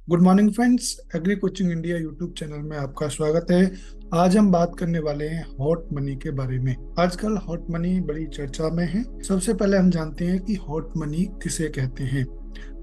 Good morning friends, agree coaching India YouTube channel में आपका स्वागत है। आज हम बात करने वाले हैं हॉट मनी के बारे में। आजकल हॉट मनी बड़ी चर्चा में है। सबसे पहले हम जानते हैं कि हॉट मनी किसे कहते हैं।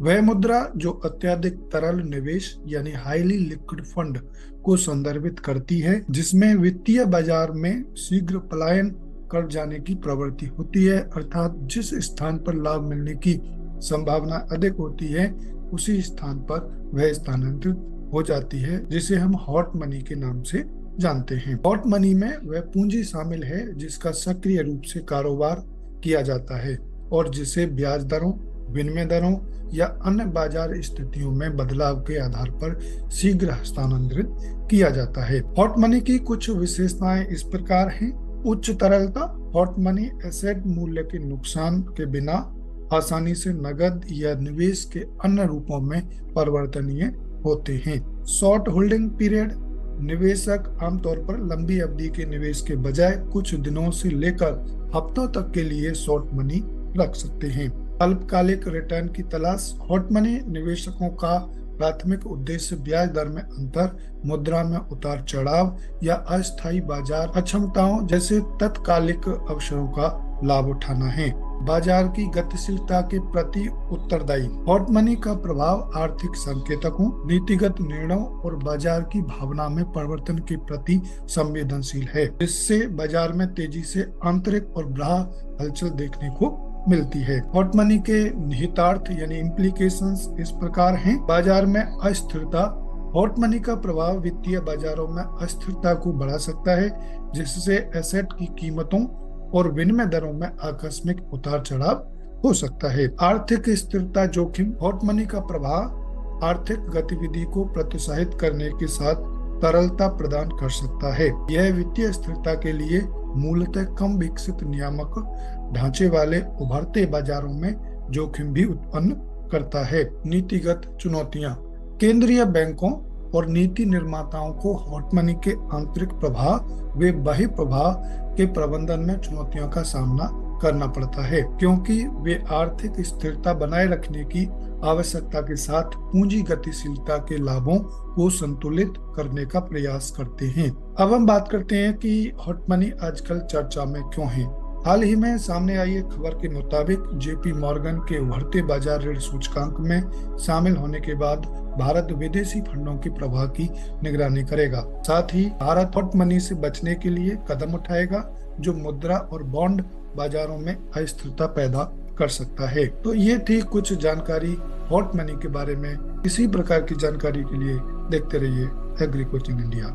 वह मुद्रा जो अत्यधिक तरल निवेश यानी हाईली लिक्विड फंड को संदर्भित करती है, जिसमें वित्तीय बाजार में शीघ्र पलायन कर जाने की प्रवृत्ति होती है, अर्थात जिस स्थान पर लाभ मिलने की संभावना अधिक होती है उसी स्थान पर वह स्थानांतरित हो जाती है, जिसे हम हॉट मनी के नाम से जानते हैं। हॉट मनी में वह पूंजी शामिल है जिसका सक्रिय रूप से कारोबार किया जाता है और जिसे ब्याज दरों, विनिमय दरों या अन्य बाजार स्थितियों में बदलाव के आधार पर शीघ्र हस्तांतरित किया जाता है। हॉट मनी की कुछ विशेषताएं इस प्रकार हैं। उच्च तरलता। हॉट मनी एसेट मूल्य के नुकसान के बिना आसानी से नकद या निवेश के अन्य रूपों में परिवर्तनीय होते हैं। Short holding period. निवेशक आमतौर पर लंबी अवधि के निवेश के बजाय कुछ दिनों से लेकर हफ्तों तक के लिए शॉर्ट मनी रख सकते हैं। अल्पकालिक रिटर्न की तलाश। हॉट मनी निवेशकों का प्राथमिक उद्देश्य ब्याज दर में अंतर, मुद्रा में उतार चढ़ाव या अस्थायी बाजार अक्षमताओं जैसे तत्कालिक अवसरों का लाभ उठाना है। बाजार की गतिशीलता के प्रति उत्तरदायी। हॉट मनी का प्रभाव आर्थिक संकेतकों, नीतिगत निर्णयों और बाजार की भावना में परिवर्तन के प्रति संवेदनशील है, जिससे बाजार में तेजी से आंतरिक और बाह्य हलचल देखने को मिलती है। हॉट मनी के निहितार्थ यानी इम्प्लीकेशंस इस प्रकार हैं। बाजार में अस्थिरता। हॉट मनी का प्रभाव वित्तीय बाजारों में अस्थिरता को बढ़ा सकता है, जिससे एसेट की कीमतों और विनिमय दरों में आकस्मिक उतार चढ़ाव हो सकता है। आर्थिक स्थिरता जोखिम। हॉट मनी का प्रभाव आर्थिक गतिविधि को प्रोत्साहित करने के साथ तरलता प्रदान कर सकता है। यह वित्तीय स्थिरता के लिए मूलतः कम विकसित नियामक ढांचे वाले उभरते बाजारों में जोखिम भी उत्पन्न करता है। नीतिगत चुनौतियां। केंद्रीय बैंकों और नीति निर्माताओं को हॉट मनी के आंतरिक प्रभाव व बाह्य प्रभाव के प्रबंधन में चुनौतियों का सामना करना पड़ता है, क्योंकि वे आर्थिक स्थिरता बनाए रखने की आवश्यकता के साथ पूंजी गतिशीलता के लाभों को संतुलित करने का प्रयास करते हैं। अब हम बात करते हैं कि हॉट मनी आजकल चर्चा में क्यों है। हाल ही में सामने आई एक खबर के मुताबिक जेपी मॉर्गन के उभरते बाजार ऋण सूचकांक में शामिल होने के बाद भारत विदेशी फंडों के प्रवाह की निगरानी करेगा। साथ ही भारत हॉट मनी से बचने के लिए कदम उठाएगा, जो मुद्रा और बॉन्ड बाजारों में अस्थिरता पैदा कर सकता है। तो ये थी कुछ जानकारी हॉट मनी के बारे में। इसी प्रकार की जानकारी के लिए देखते रहिए एग्री कोचिंग इंडिया।